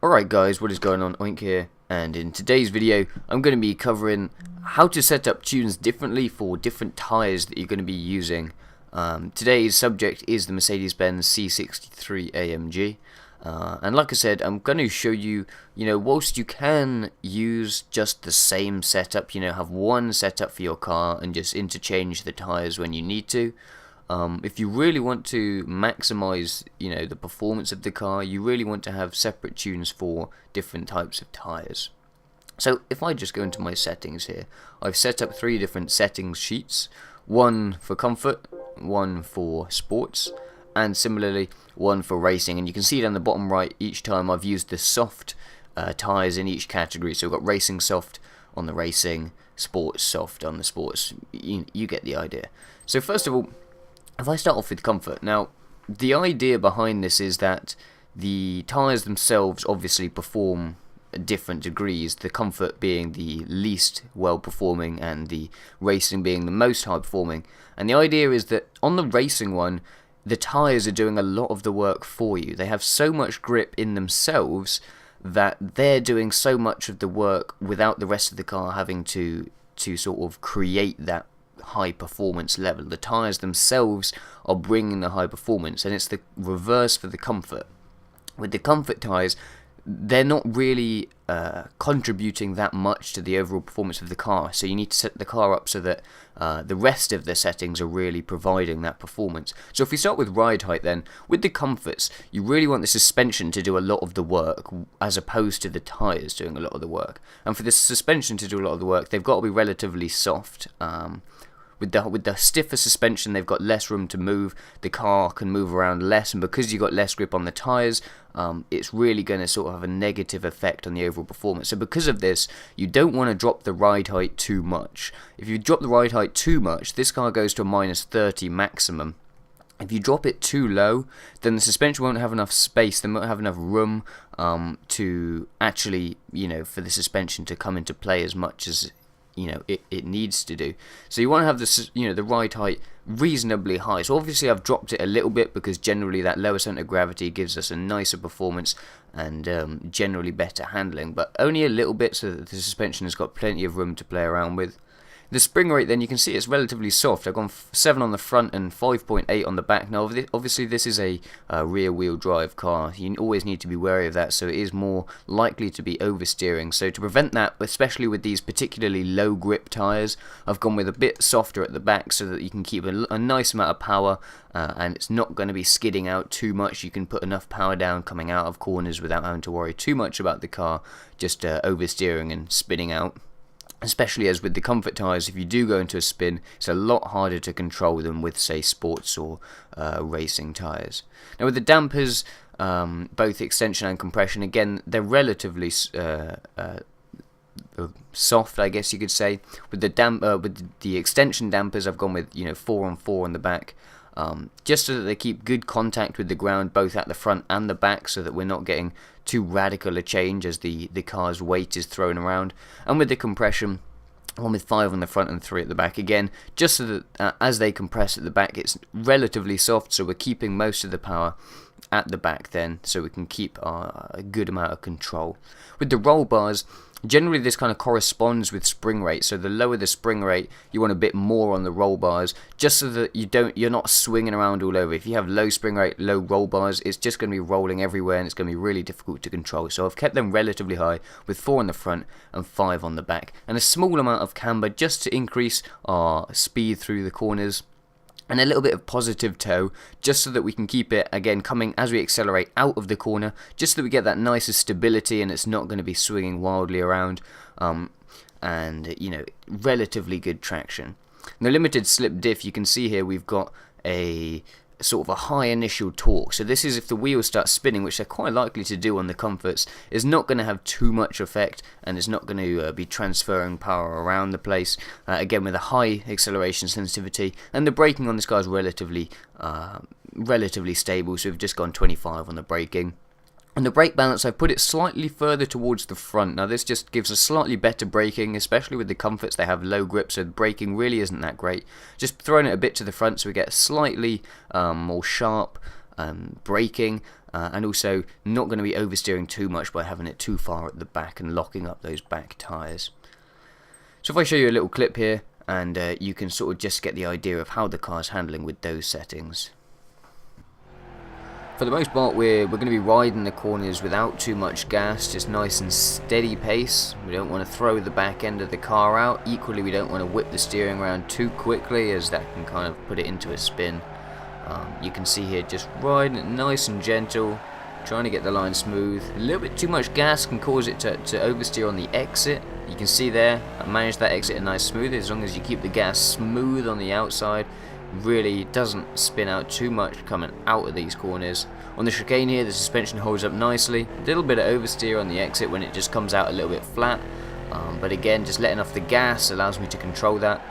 Alright guys, what is going on? Oink here, and in today's video I'm going to be covering how to set up tunes differently for different tyres that you're going to be using. Today's subject is the Mercedes-Benz C63 AMG, and like I said, I'm going to show you, whilst you can use just the same setup, have one setup for your car and just interchange the tyres when you need to. If you really want to maximize, the performance of the car, you really want to have separate tunes for different types of tires. So if I just go into my settings here, I've set up 3 different settings sheets, one for comfort, one for sports, and similarly one for racing. And you can see down the bottom right, each time I've used the soft tires in each category. So we've got racing soft on the racing, sports soft on the sports. You get the idea. So first of all, if I start off with comfort, now the idea behind this is that the tyres themselves obviously perform at different degrees, the comfort being the least well performing and the racing being the most high performing. And the idea is that on the racing one, the tyres are doing a lot of the work for you. They have so much grip in themselves that they're doing so much of the work without the rest of the car having to sort of create that high performance level. The tyres themselves are bringing the high performance, and it's the reverse for the comfort. With the comfort tyres, they're not really contributing that much to the overall performance of the car, so you need to set the car up so that the rest of the settings are really providing that performance. So if we start with ride height then, with the comforts, you really want the suspension to do a lot of the work as opposed to the tyres doing a lot of the work. And for the suspension to do a lot of the work, they've got to be relatively soft. With the stiffer suspension, they've got less room to move, the car can move around less, and because you've got less grip on the tyres, it's really going to sort of have a negative effect on the overall performance. So because of this, you don't want to drop the ride height too much. If you drop the ride height too much, this car goes to a -30 maximum. If you drop it too low, then the suspension won't have enough space, they won't have enough room to actually, for the suspension to come into play as much as it needs to do. So you want to have this, the ride height reasonably high. So obviously I've dropped it a little bit because generally that lower center of gravity gives us a nicer performance and generally better handling, but only a little bit so that the suspension has got plenty of room to play around with. The spring rate then, you can see it's relatively soft. I've gone 7 on the front and 5.8 on the back. Now obviously this is a rear wheel drive car. You always need to be wary of that, so it is more likely to be oversteering. So to prevent that, especially with these particularly low grip tyres, I've gone with a bit softer at the back so that you can keep a nice amount of power and it's not going to be skidding out too much. You can put enough power down coming out of corners without having to worry too much about the car just oversteering and spinning out. Especially as with the comfort tyres, if you do go into a spin, it's a lot harder to control than with, say, sports or racing tyres. Now with the dampers, both extension and compression, again, they're relatively soft, I guess you could say. With the extension dampers, I've gone with 4-on-4 on the back, just so that they keep good contact with the ground both at the front and the back, so that we're not getting too radical a change as the car's weight is thrown around. And with the compression, one with 5 on the front and 3 at the back, again just so that as they compress at the back, it's relatively soft, so we're keeping most of the power at the back then, so we can keep a good amount of control. With the roll bars, generally this kind of corresponds with spring rate, so the lower the spring rate, you want a bit more on the roll bars, just so that you're not swinging around all over. If you have low spring rate, low roll bars, it's just going to be rolling everywhere and it's going to be really difficult to control. So I've kept them relatively high with 4 on the front and 5 on the back, and a small amount of camber just to increase our speed through the corners, and a little bit of positive toe, just so that we can keep it, again, coming as we accelerate out of the corner, just so that we get that nicer stability and it's not going to be swinging wildly around, and, relatively good traction. In the limited slip diff, you can see here we've got a sort of a high initial torque. So this is if the wheels start spinning, which they're quite likely to do on the comforts, is not going to have too much effect and it's not going to be transferring power around the place. Again, with a high acceleration sensitivity, and the braking on this car is relatively stable, so we've just gone 25 on the braking. On the brake balance, I've put it slightly further towards the front. Now this just gives a slightly better braking, especially with the comforts. They have low grip, so the braking really isn't that great. Just throwing it a bit to the front so we get slightly more sharp braking, and also not going to be oversteering too much by having it too far at the back and locking up those back tyres. So if I show you a little clip here, and you can sort of just get the idea of how the car's handling with those settings. For the most part, we're going to be riding the corners without too much gas, just nice and steady pace. We don't want to throw the back end of the car out. Equally, we don't want to whip the steering around too quickly, as that can kind of put it into a spin. You can see here, just riding it nice and gentle, trying to get the line smooth. A little bit too much gas can cause it to oversteer on the exit. You can see there, I managed that exit nice smooth. As long as you keep the gas smooth on the outside, really doesn't spin out too much coming out of these corners. On the chicane here, the suspension holds up nicely. A little bit of oversteer on the exit when it just comes out a little bit flat, but again, just letting off the gas allows me to control that.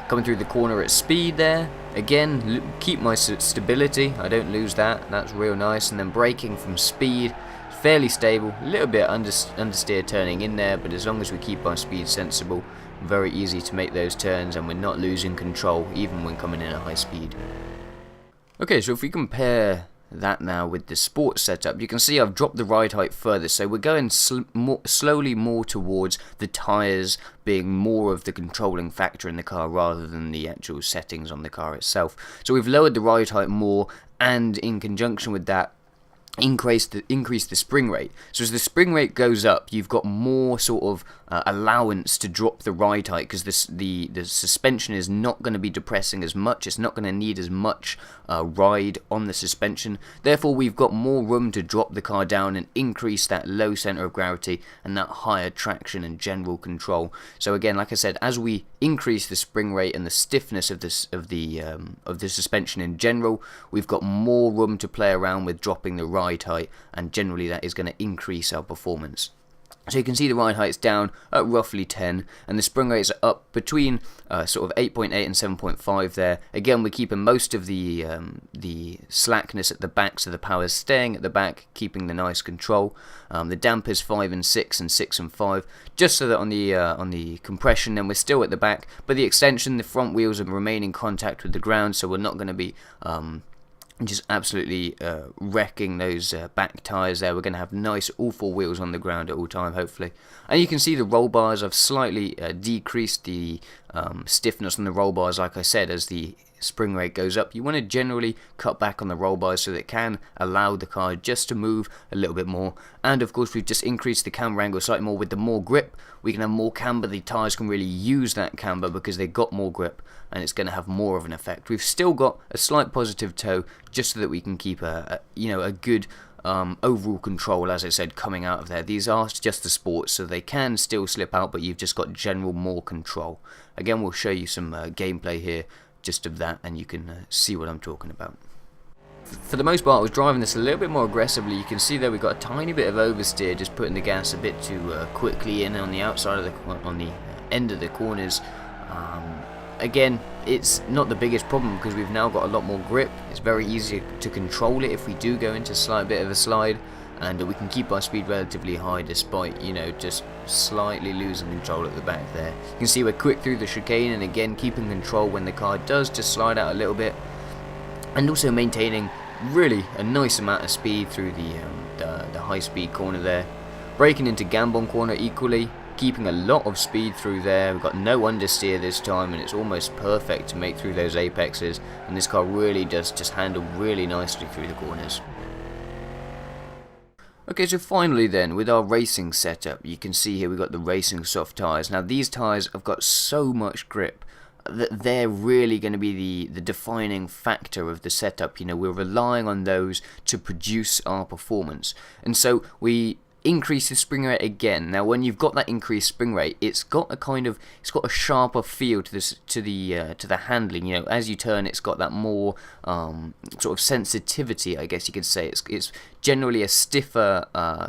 Coming through the corner at speed there, again, keep my stability, I don't lose that, that's real nice. And then braking from speed, fairly stable, a little bit understeer turning in there, but as long as we keep our speed sensible, very easy to make those turns, and we're not losing control even when coming in at high speed. Okay, so if we compare that now with the sports setup, you can see I've dropped the ride height further, so we're going slowly more towards the tyres being more of the controlling factor in the car rather than the actual settings on the car itself. So we've lowered the ride height more, and in conjunction with that, increase the spring rate. So as the spring rate goes up, you've got more sort of allowance to drop the ride height, because the suspension is not going to be depressing as much. It's not going to need as much ride on the suspension. Therefore, we've got more room to drop the car down and increase that low center of gravity and that higher traction and general control. So again, like I said, as we increase the spring rate and the stiffness of the suspension in general, we've got more room to play around with dropping the ride height, and generally that is going to increase our performance. So you can see the ride height's down at roughly 10, and the spring rates are up between sort of 8.8 and 7.5 there. Again, we're keeping most of the slackness at the back, so the power's staying at the back, keeping the nice control. The dampers 5 and 6 and 6 and 5, just so that on the compression, then we're still at the back, but the extension, the front wheels remain in contact with the ground, so we're not going to be just absolutely wrecking those back tyres there. We're going to have nice all four wheels on the ground at all time, hopefully. And you can see the roll bars, I've slightly decreased the stiffness on the roll bars, like I said, as the spring rate goes up. You want to generally cut back on the roll bars so that it can allow the car just to move a little bit more. And of course, we've just increased the camber angle slightly more. With the more grip, we can have more camber. The tyres can really use that camber because they've got more grip, and it's going to have more of an effect. We've still got a slight positive toe just so that we can keep a good overall control, as I said, coming out of there. These are just the sports, so they can still slip out, but you've just got general more control. Again, we'll show you some gameplay here just of that, and you can see what I'm talking about. For the most part, I was driving this a little bit more aggressively. You can see there we've got a tiny bit of oversteer, just putting the gas a bit too quickly in on the outside of on the end of the corners. Again, it's not the biggest problem because we've now got a lot more grip. It's very easy to control it if we do go into a slight bit of a slide, and we can keep our speed relatively high despite, just slightly losing control at the back there. You can see we're quick through the chicane, and again keeping control when the car does just slide out a little bit, and also maintaining really a nice amount of speed through the high speed corner there. Braking into Gambon corner equally, keeping a lot of speed through there. We've got no understeer this time, and it's almost perfect to make through those apexes, and this car really does just handle really nicely through the corners. Okay, so finally then, with our racing setup, you can see here we've got the racing soft tyres. Now these tyres have got so much grip that they're really going to be the defining factor of the setup. We're relying on those to produce our performance, and so we increase the spring rate again. Now when you've got that increased spring rate, it's got a sharper feel to the handling. As you turn, it's got that more sort of sensitivity, I guess you could say. It's generally a stiffer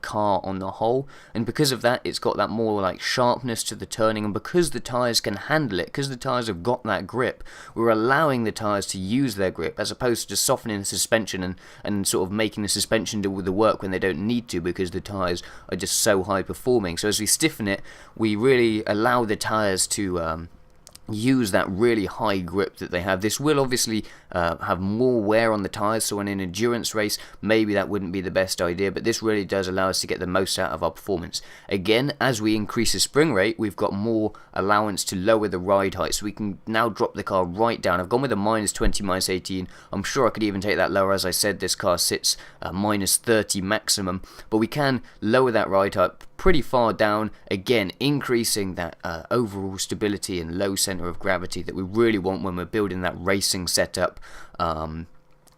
car on the whole, and because of that, it's got that more like sharpness to the turning. And because the tyres can handle it, because the tyres have got that grip, we're allowing the tyres to use their grip as opposed to just softening the suspension and sort of making the suspension do the work when they don't need to, because the tyres are just so high performing. So as we stiffen it, we really allow the tyres to use that really high grip that they have. This will obviously have more wear on the tyres, so in an endurance race maybe that wouldn't be the best idea, but this really does allow us to get the most out of our performance. Again, as we increase the spring rate, we've got more allowance to lower the ride height, so we can now drop the car right down. I've gone with a -20, -18. I'm sure I could even take that lower. As I said, this car sits -30 maximum, but we can lower that ride height pretty far down, again increasing that overall stability and low center of gravity that we really want when we're building that racing setup.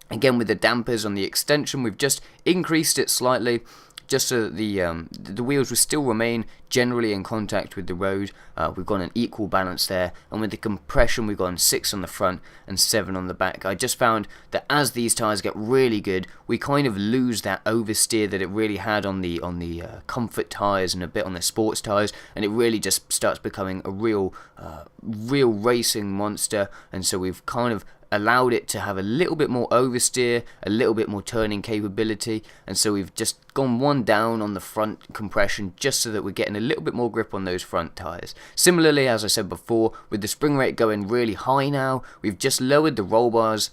Again, with the dampers on the extension, we've just increased it slightly, just so that the wheels will still remain generally in contact with the road. We've got an equal balance there, and with the compression we've gone 6 on the front and 7 on the back. I just found that as these tyres get really good, we kind of lose that oversteer that it really had on the comfort tyres and a bit on the sports tyres, and it really just starts becoming a real racing monster. And so we've kind of allowed it to have a little bit more oversteer, a little bit more turning capability, and so we've just gone one down on the front compression just so that we're getting a little bit more grip on those front tyres. Similarly, as I said before, with the spring rate going really high now, we've just lowered the roll bars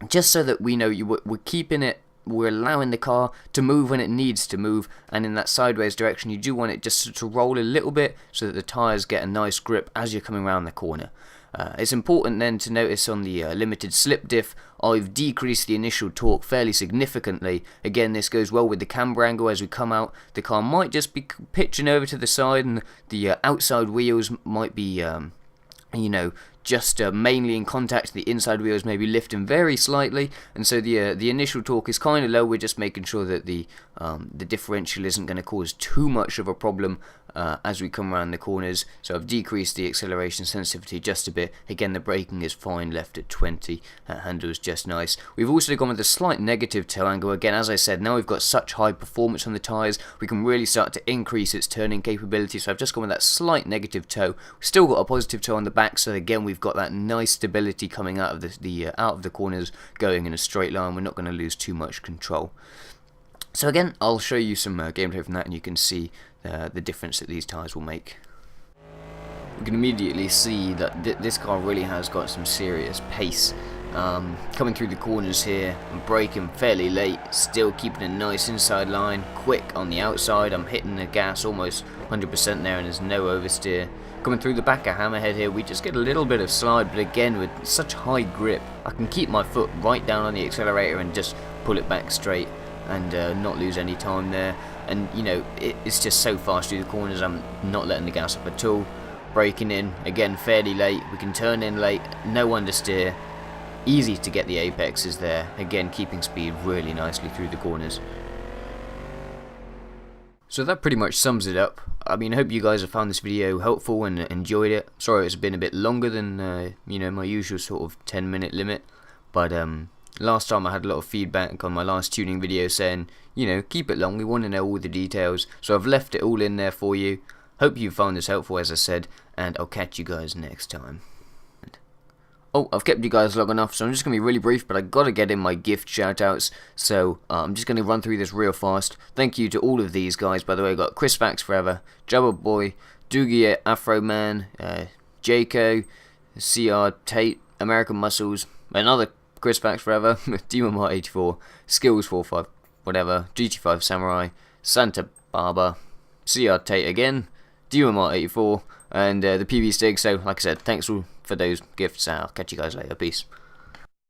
just so that we know we're keeping it, we're allowing the car to move when it needs to move, and in that sideways direction you do want it just to roll a little bit so that the tyres get a nice grip as you're coming around the corner. It's important then to notice on the limited slip diff, I've decreased the initial torque fairly significantly. Again, this goes well with the camber angle. As we come out, the car might just be pitching over to the side, and the outside wheels might be, just mainly in contact. The inside wheels may be lifting very slightly, and so the initial torque is kind of low. We're just making sure that the differential isn't going to cause too much of a problem as we come around the corners. So I've decreased the acceleration sensitivity just a bit. Again, the braking is fine, left at 20. That handles just nice. We've also gone with a slight negative toe angle. Again, as I said, now we've got such high performance on the tyres, we can really start to increase its turning capability. So I've just gone with that slight negative toe. We've still got a positive toe on the back, so again we've got that nice stability coming out of the corners, going in a straight line. We're not going to lose too much control. So again, I'll show you some gameplay from that, and you can see the difference that these tyres will make. You can immediately see that this car really has got some serious pace. Coming through the corners here, I'm braking fairly late, still keeping a nice inside line, quick on the outside. I'm hitting the gas almost 100% there, and there's no oversteer. Coming through the back of Hammerhead here, we just get a little bit of slide, but again with such high grip, I can keep my foot right down on the accelerator and just pull it back straight and not lose any time there. And it's just so fast through the corners, I'm not letting the gas up at all. Braking in, again fairly late, we can turn in late, no understeer, easy to get the apexes there, again keeping speed really nicely through the corners. So that pretty much sums it up. I mean, I hope you guys have found this video helpful and enjoyed it. Sorry it's been a bit longer than my usual sort of 10-minute limit, but last time I had a lot of feedback on my last tuning video saying, keep it long, we want to know all the details, so I've left it all in there for you. Hope you found this helpful, as I said, and I'll catch you guys next time. Oh, I've kept you guys long enough, so I'm just going to be really brief, but I got to get in my gift shoutouts, so I'm just going to run through this real fast. Thank you to all of these guys, by the way. I've got Chris Fax Forever, Jabba Boy, Doogie Afro Man, Jayco, CR Tate, American Muscles, another Chris Fax Forever, DMR84, Skills 45, whatever, GT5 Samurai, Santa Barbara, CR Tate again, DMR84, and the PB Stig. So, like I said, thanks all for those gifts. I'll catch you guys later. Peace.